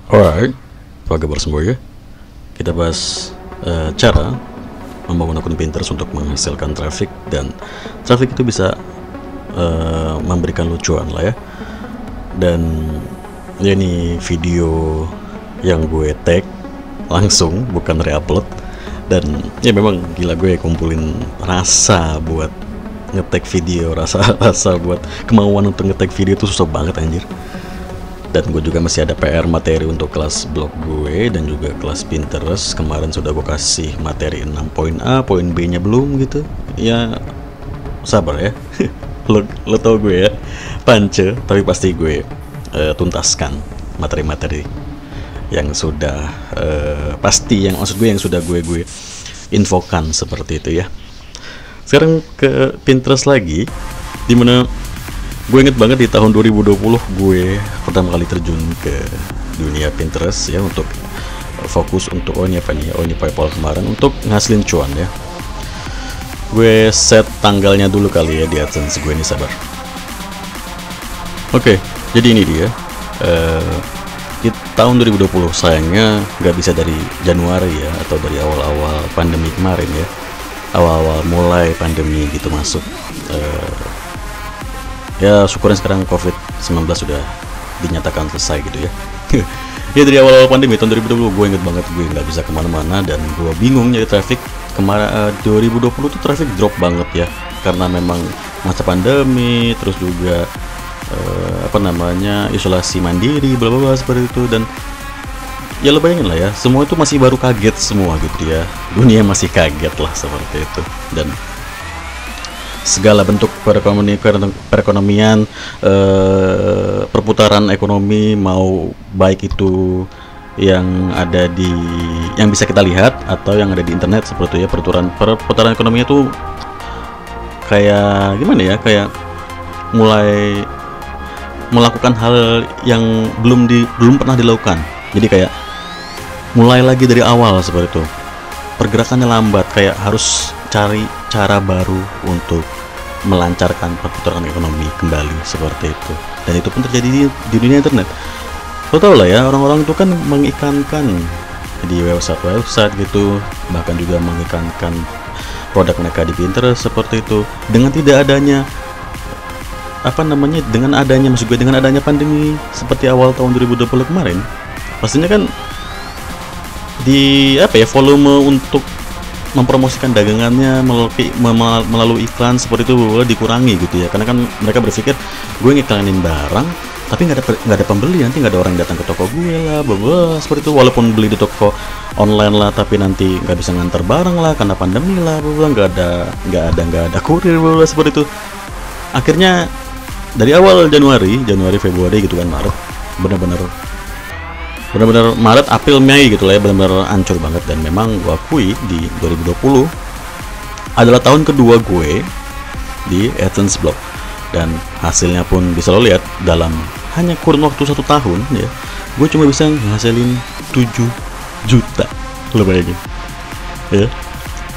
Alright, apa kabar semua ya? Kita bahas cara membangun akun Pinterest untuk menghasilkan traffic, dan traffic itu bisa memberikan lucuan lah ya. Dan ya, ini video yang gue tag langsung, bukan reupload. Dan ya memang gila, gue kumpulin rasa buat ngetag video, rasa buat kemauan untuk ngetag video itu susah banget anjir. Dan gue juga masih ada PR materi untuk kelas blog gue dan juga kelas Pinterest. Kemarin sudah gue kasih materi 6 poin A, poin B nya belum gitu. Ya sabar ya. lo tau gue ya, pance, tapi pasti gue tuntaskan materi-materi yang sudah pasti, yang maksud gue yang sudah gue infokan seperti itu ya. Sekarang ke Pinterest lagi, dimana gue inget banget di tahun 2020 gue pertama kali terjun ke dunia Pinterest ya, untuk fokus untuk ini PayPal kemarin untuk ngasilin cuan ya. Gue set tanggalnya dulu kali ya di AdSense gue ini, sabar. Oke, jadi ini dia di tahun 2020, sayangnya nggak bisa dari Januari ya, atau dari awal-awal pandemi kemarin ya, awal-awal mulai pandemi gitu masuk. Ya syukurnya sekarang COVID-19 sudah dinyatakan selesai gitu ya. Ya dari awal pandemi tahun 2020 gue inget banget gue nggak bisa kemana-mana dan gue bingung nyari traffic. Kemarin 2020 tuh traffic drop banget ya, karena memang masa pandemi, terus juga isolasi mandiri bla bla seperti itu. Dan ya lo bayangin lah ya, semua itu masih baru kaget semua gitu ya, dunia masih kaget lah seperti itu. Dan segala bentuk perekonomian, perputaran ekonomi, mau baik itu yang ada di, yang bisa kita lihat atau yang ada di internet seperti ya, perputaran ekonominya tuh kayak gimana ya, kayak mulai melakukan hal yang belum pernah dilakukan. Jadi kayak mulai lagi dari awal seperti itu. Pergerakannya lambat, kayak harus cari cara baru untuk melancarkan perputaran ekonomi kembali seperti itu. Dan itu pun terjadi di dunia internet. Lo tau lah ya, orang-orang itu kan mengikankan di website gitu, bahkan juga mengikankan produk mereka di Pinterest seperti itu. Dengan tidak adanya dengan adanya pandemi seperti awal tahun 2020 kemarin, pastinya kan volume untuk mempromosikan dagangannya melalui iklan seperti itu dikurangi gitu ya, karena kan mereka berpikir gue ngiklanin barang tapi nggak ada pembeli, nanti nggak ada orang datang ke toko gue lah, seperti itu. Walaupun beli di toko online lah, tapi nanti nggak bisa ngantar barang lah karena pandemi lah, nggak ada kurir seperti itu. Akhirnya dari awal Januari, Februari gitu kan, Maret, bener-bener Maret, April, Mei gitu lah ya, benar-benar hancur banget. Dan memang gue akui di 2020 adalah tahun kedua gue di AdSense blog, dan hasilnya pun bisa lo lihat dalam hanya kurun waktu 1 tahun ya, gue cuma bisa ngasilin 7 juta, lo bayangin ya.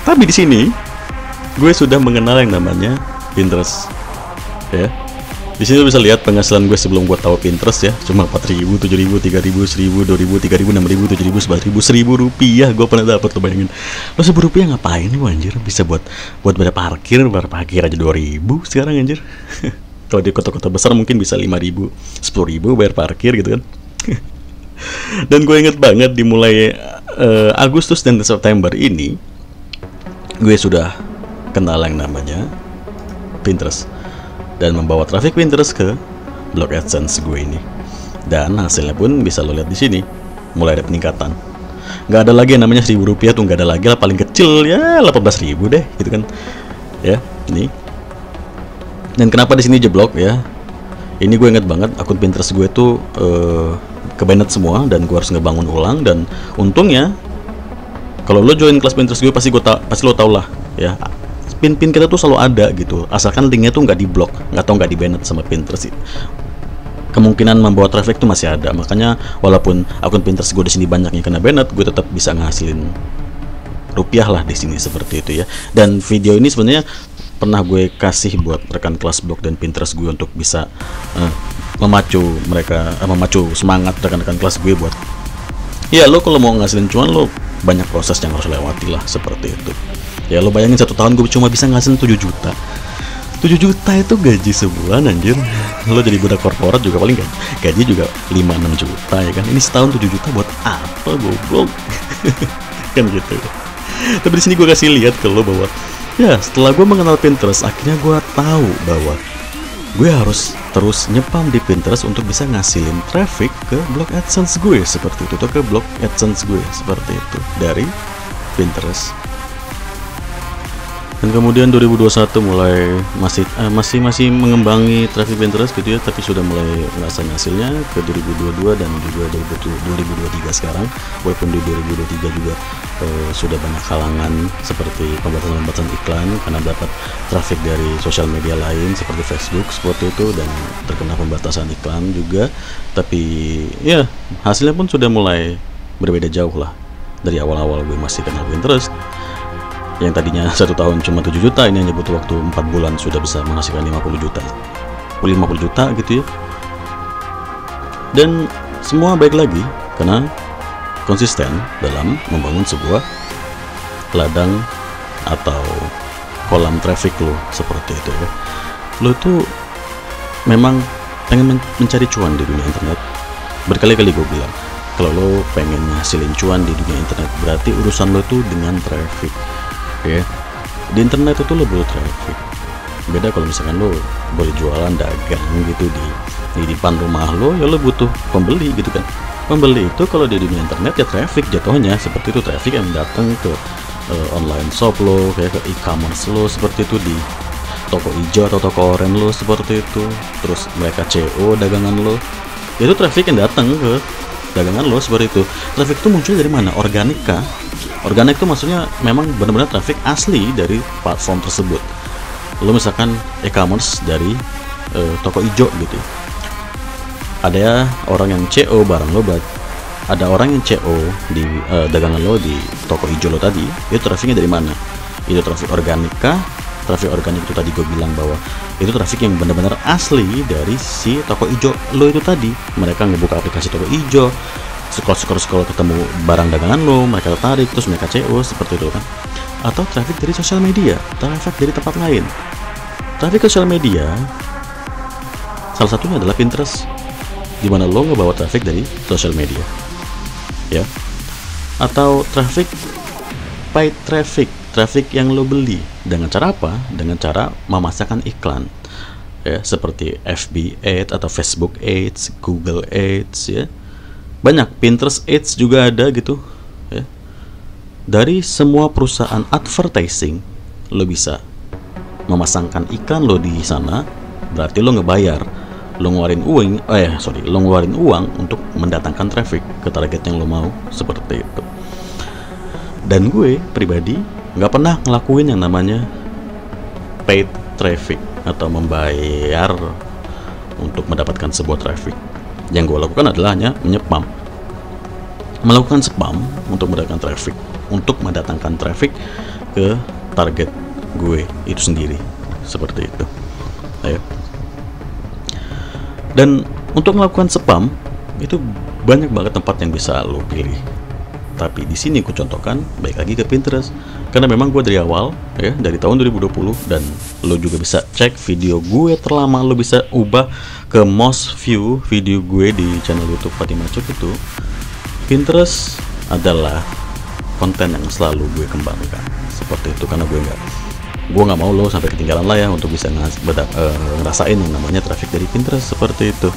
Tapi di sini gue sudah mengenal yang namanya Pinterest ya. Di sini lo bisa lihat penghasilan gue sebelum gue tahu Pinterest ya, cuma 4.000, 7.000, 3.000, 1.000, 2.000, 3.000, 6.000, 7.000, 11.000, 1.000 rupiah gue pernah dapat. Lo bayangin, lo 1.000 rupiah ngapain lo anjir? Bisa buat bayar parkir aja 2.000 sekarang anjir. Kalau di kota-kota besar mungkin bisa 5.000, 10.000 bayar parkir gitu kan. Dan gue inget banget dimulai Agustus dan September ini gue sudah kenal yang namanya Pinterest dan membawa traffic Pinterest ke blog AdSense gue ini. Dan hasilnya pun bisa lo lihat di sini, mulai ada peningkatan. Nggak ada lagi yang namanya 1.000 rupiah tuh, nggak ada lagi lah, paling kecil ya 18.000 deh gitu kan ya. Ini dan kenapa di sini jeblok ya, ini gue inget banget akun Pinterest gue tuh kebanet semua dan gue harus ngebangun ulang. Dan untungnya kalau lo join kelas Pinterest gue pasti lo tau lah ya, pin kita tuh selalu ada gitu, asalkan linknya tuh nggak diblok, nggak dibanet sama Pinterest. Kemungkinan membawa traffic tuh masih ada. Makanya walaupun akun Pinterest gue di sini banyaknya kena banet, gue tetap bisa ngasilin rupiah lah di sini seperti itu ya. Dan video ini sebenarnya pernah gue kasih buat rekan kelas blog dan Pinterest gue untuk bisa memacu semangat rekan-rekan kelas gue buat Ya lo kalau mau ngasilin cuan lo banyak proses yang harus lewati lah, seperti itu. Ya lo bayangin 1 tahun gue cuma bisa ngasilin 7 juta. 7 juta itu gaji sebulan anjir. Lo jadi budak korporat juga paling gaji juga 5-6 juta ya kan. Ini setahun 7 juta buat apa goblok? Kan gitu. Tapi di sini gue kasih lihat ke lo bahwa ya setelah gue mengenal Pinterest, akhirnya gue tahu bahwa gue harus terus nyepam di Pinterest untuk bisa ngasilin traffic ke blog AdSense gue seperti itu, atau ke blog AdSense gue seperti itu dari Pinterest. Dan kemudian 2021 mulai masih mengembangi traffic Pinterest gitu ya, tapi sudah mulai ngerasain hasilnya ke 2022 dan juga 2023 sekarang. Walaupun di 2023 juga sudah banyak halangan seperti pembatasan iklan karena dapat traffic dari sosial media lain seperti Facebook seperti itu, dan terkena pembatasan iklan juga. Tapi ya hasilnya pun sudah mulai berbeda jauh lah dari awal-awal gue masih kenal Pinterest. Yang tadinya 1 tahun cuma 7 juta, ini hanya butuh waktu 4 bulan sudah bisa menghasilkan 50 juta gitu ya. Dan semua baik lagi karena konsisten dalam membangun sebuah ladang atau kolam traffic lo seperti itu ya. Lo tuh memang pengen mencari cuan di dunia internet. Berkali-kali gue bilang, kalau lo pengen ngasilin cuan di dunia internet, berarti urusan lo tuh dengan traffic ya. Di internet itu lo butuh traffic. Beda kalau misalkan lo berjualan dagang gitu di depan rumah lo, ya lo butuh pembeli gitu kan. Pembeli itu kalau di dunia internet ya traffic jatuhnya seperti itu, traffic yang datang ke online shop lo, kayak ke e-commerce lo seperti itu, di toko hijau atau toko oranye lo seperti itu. Terus mereka CO dagangan lo, itu traffic yang datang ke dagangan lo seperti itu. Traffic itu muncul dari mana? Organik kah? Organik itu maksudnya memang benar-benar traffic asli dari platform tersebut. Lo misalkan e-commerce dari toko hijau gitu, ada orang yang CO barang lo, ada orang yang CO di dagangan lo di toko hijau lo tadi, itu trafficnya dari mana? Itu traffic organik kah? Traffic organik itu tadi gue bilang bahwa itu traffic yang benar-benar asli dari si toko hijau lo itu tadi. Mereka ngebuka aplikasi toko hijau, scroll ketemu barang dagangan lo, mereka tertarik, terus mereka CO seperti itu kan. Atau traffic dari sosial media, traffic dari tempat lain. Traffic sosial media salah satunya adalah Pinterest, di mana lo ngebawa traffic dari sosial media ya. Atau traffic paid traffic yang lo beli dengan cara apa? Dengan cara memasarkan iklan ya, seperti FB Ads atau Facebook Ads, Google Ads ya. Banyak, Pinterest Ads juga ada gitu ya. Dari semua perusahaan advertising lo bisa memasangkan iklan lo di sana, berarti lo ngebayar, lo ngeluarin uang untuk mendatangkan traffic ke target yang lo mau seperti itu. Dan gue pribadi nggak pernah ngelakuin yang namanya paid traffic atau membayar untuk mendapatkan sebuah traffic. Yang gue lakukan adalah hanya melakukan spam untuk mendatangkan traffic ke target gue itu sendiri seperti itu. Ayo. Dan untuk melakukan spam itu banyak banget tempat yang bisa lo pilih. Tapi di sini gue contohkan baik lagi ke Pinterest karena memang gue dari awal ya, dari tahun 2020, dan lo juga bisa cek video gue terlama, lo bisa ubah ke most view video gue di channel YouTube Fatima Cuk itu. Pinterest adalah konten yang selalu gue kembangkan seperti itu, karena gue nggak mau lo sampai ketinggalan lah ya untuk bisa ngerasain yang namanya traffic dari Pinterest seperti itu.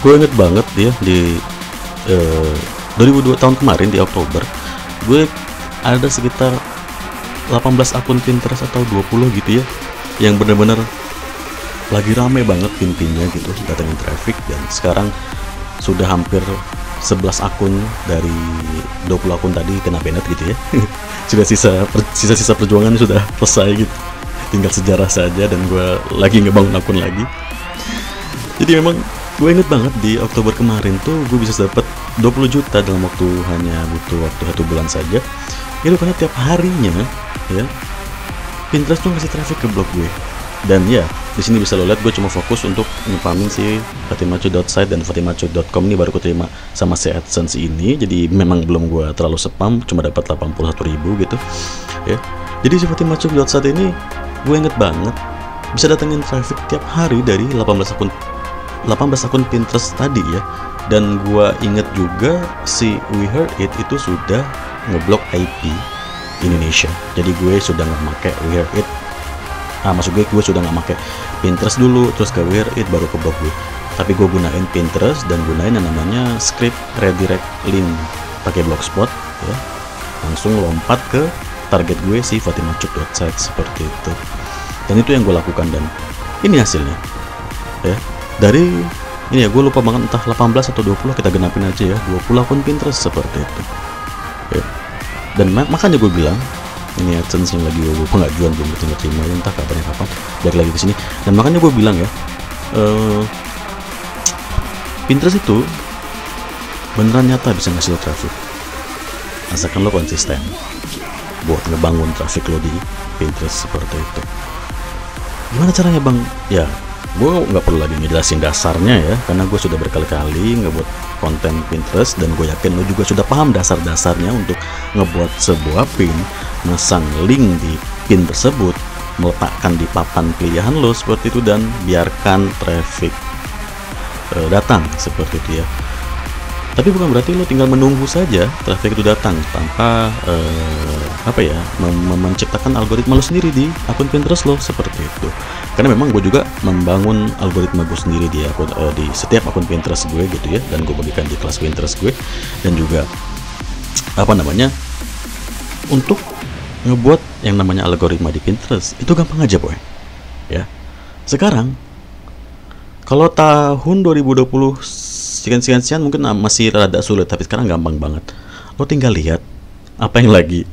Gue inget banget ya di 2002 tahun kemarin di Oktober, gue ada sekitar 18 akun Pinterest atau 20 gitu ya, yang bener-bener lagi rame banget pintinya gitu datangin traffic. Dan sekarang sudah hampir 11 akun dari 20 akun tadi kena banned gitu ya. Sudah sisa perjuangan sudah selesai gitu, tinggal sejarah saja, dan gue lagi ngebangun akun lagi. Jadi memang gue inget banget di Oktober kemarin tuh gue bisa dapat 20 juta dalam hanya butuh waktu 1 bulan saja. Itu karena tiap harinya ya Pinterest tuh ngasih traffic ke blog gue Dan ya, di sini bisa lo lihat gue cuma fokus untuk ngepamin si fatimacu.site dan fatimacu.com ini baru keterima sama si AdSense ini. Jadi memang belum gue terlalu spam, cuma dapat 81.000 gitu ya. Jadi si fatimacu.site ini gue inget banget bisa datengin traffic tiap hari dari 18 akun Pinterest tadi ya. Dan gue inget juga si We Heard It itu sudah ngeblok IP Indonesia. Jadi gue sudah nggak pakai We Heard It. Maksud gue sudah nggak pakai Pinterest dulu, terus ke We Heard It baru ke blog gue. Tapi gue gunain Pinterest dan gunain yang namanya script redirect link pakai Blogspot ya. Langsung lompat ke target gue si fatimacu.site seperti itu. Dan itu yang gue lakukan dan ini hasilnya ya. Dari ini ya, gue lupa banget entah 18 atau 20, kita genapin aja ya, 20 akun Pinterest seperti itu ya. Dan makanya gue bilang ini AdSense yang lagi gue pengajuan belum terima, entah kapan balik lagi ke sini. Dan makanya gue bilang ya, Pinterest itu beneran nyata bisa ngasih traffic asalkan lo konsisten buat ngebangun traffic lo di Pinterest seperti itu. Gimana caranya bang? Ya gue nggak perlu lagi ngejelasin dasarnya ya, karena gue sudah berkali-kali ngebuat konten Pinterest dan gue yakin lo juga sudah paham dasar-dasarnya untuk ngebuat sebuah pin, masang link di pin tersebut, meletakkan di papan pilihan lo seperti itu, dan biarkan traffic datang seperti itu ya. Tapi bukan berarti lo tinggal menunggu saja traffic itu datang tanpa menciptakan algoritma lo sendiri di akun Pinterest lo seperti itu. Karena memang gue juga membangun algoritma gue sendiri di setiap akun Pinterest gue gitu ya, dan gue bagikan di kelas Pinterest gue. Dan juga untuk ngebuat yang namanya algoritma di Pinterest itu gampang aja boy ya. Sekarang kalau tahun 2020 sekian mungkin masih rada sulit, tapi sekarang gampang banget. Lo tinggal lihat apa yang lagi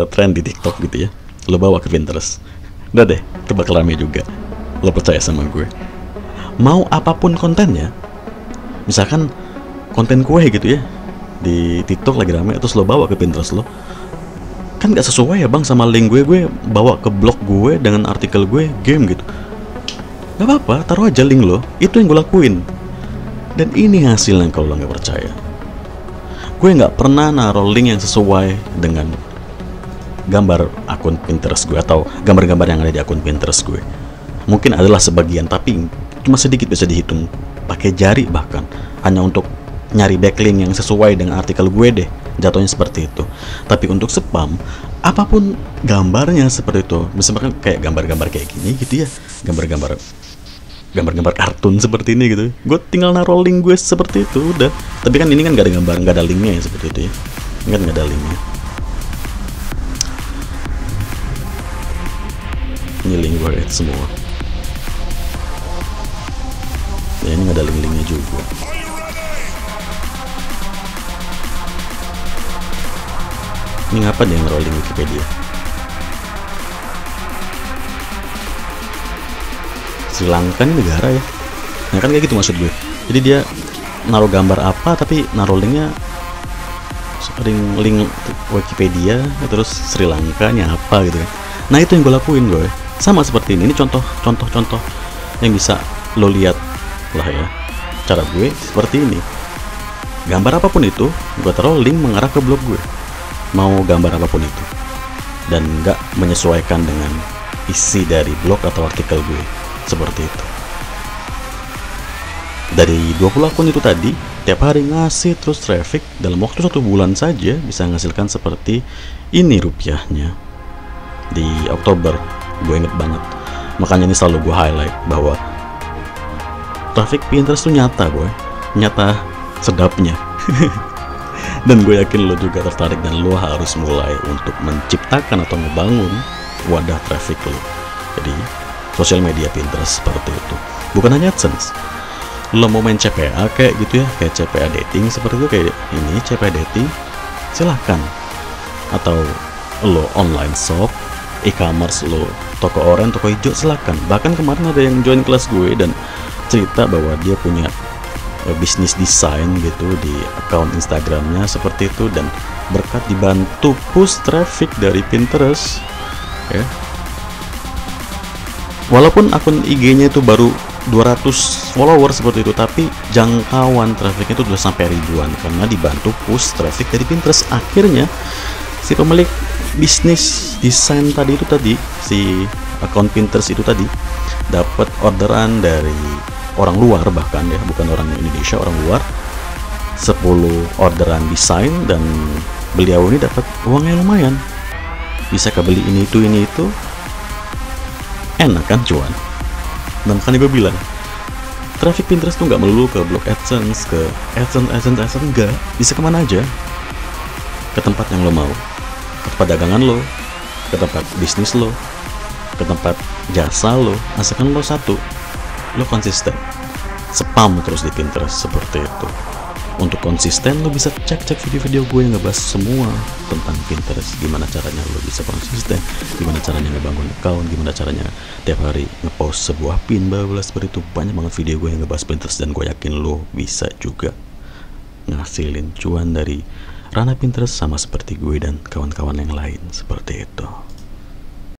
tren di TikTok gitu ya, lo bawa ke Pinterest, udah deh, itu bakal rame juga. Lo percaya sama gue, mau apapun kontennya, misalkan konten kue gitu ya di TikTok lagi rame, terus lo bawa ke Pinterest lo, kan gak sesuai ya bang sama link gue bawa ke blog gue dengan artikel gue game gitu. Gak apa-apa, taruh aja link lo, itu yang gue lakuin. Dan ini hasilnya kalau lo gak percaya. Gue gak pernah naruh link yang sesuai dengan gambar akun Pinterest gue atau gambar-gambar yang ada di akun Pinterest gue. Mungkin adalah sebagian, tapi cuma sedikit bisa dihitung pakai jari, bahkan hanya untuk nyari backlink yang sesuai dengan artikel gue deh, jatuhnya seperti itu. Tapi untuk spam, apapun gambarnya seperti itu, misalkan kayak gambar-gambar kayak gini gitu ya, gambar-gambar kartun seperti ini gitu, gue tinggal naruh link gue seperti itu udah. Tapi kan ini kan gak ada gambar, gak ada linknya ya, seperti itu ya, kan gak ada linknya. Ini link gue lihat semua ya, ini gak ada link-linknya juga. Ini ngapa dia naruh link Wikipedia? Sri Lanka ini negara ya, nah kan kayak gitu maksud gue. Jadi dia naruh gambar apa tapi naruh linknya link Wikipedia, terus Sri Lanka nya apa gitu kan. Nah itu yang gue lakuin gue, sama seperti ini. Ini contoh yang bisa lo lihat lah ya, cara gue seperti ini. Gambar apapun itu gue taruh link mengarah ke blog gue, mau gambar apapun itu, dan nggak menyesuaikan dengan isi dari blog atau artikel gue seperti itu. Dari 20 akun itu tadi tiap hari ngasih terus traffic, dalam waktu 1 bulan saja bisa menghasilkan seperti ini rupiahnya. Di Oktober gue inget banget, makanya ini selalu gue highlight bahwa traffic Pinterest tuh nyata boy, nyata sedapnya. Dan gue yakin lo juga tertarik dan lo harus mulai untuk menciptakan atau ngebangun wadah traffic lo. Jadi sosial media Pinterest seperti itu. Bukan hanya AdSense, lo mau main CPA kayak gitu ya, kayak CPA dating seperti itu, kayak ini CPA dating, silahkan. Atau lo online shop, e-commerce lo, toko oranye, toko hijau, silahkan. Bahkan kemarin ada yang join kelas gue dan cerita bahwa dia punya bisnis desain gitu di akun Instagramnya seperti itu, dan berkat dibantu push traffic dari Pinterest ya, Walaupun akun IG-nya itu baru 200 follower seperti itu, tapi jangkauan trafficnya itu sudah sampai ribuan karena dibantu push traffic dari Pinterest. Akhirnya si pemilik bisnis desain tadi, si akun Pinterest itu tadi dapat orderan dari orang luar, bahkan ya bukan orang Indonesia, orang luar, 10 orderan desain, dan beliau ini dapat uangnya lumayan, bisa kebeli ini itu, enak kan, cuan. Dan makanya gue bilang traffic Pinterest tuh nggak melulu ke blog AdSense, ke AdSense enggak, bisa kemana aja, ke tempat yang lo mau, ke tempat dagangan lo, ke tempat bisnis lo, ke tempat jasa lo, asalkan lo satu, lo konsisten spam terus di Pinterest seperti itu. Untuk konsisten lo bisa cek video-video gue yang ngebahas semua tentang Pinterest, gimana caranya lo bisa konsisten, gimana caranya ngebangun account, gimana caranya tiap hari ngepost sebuah pin, bla seperti itu. Banyak banget video gue yang ngebahas Pinterest, dan gue yakin lo bisa juga ngasilin cuan dari ranah Pinterest sama seperti gue dan kawan-kawan yang lain seperti itu.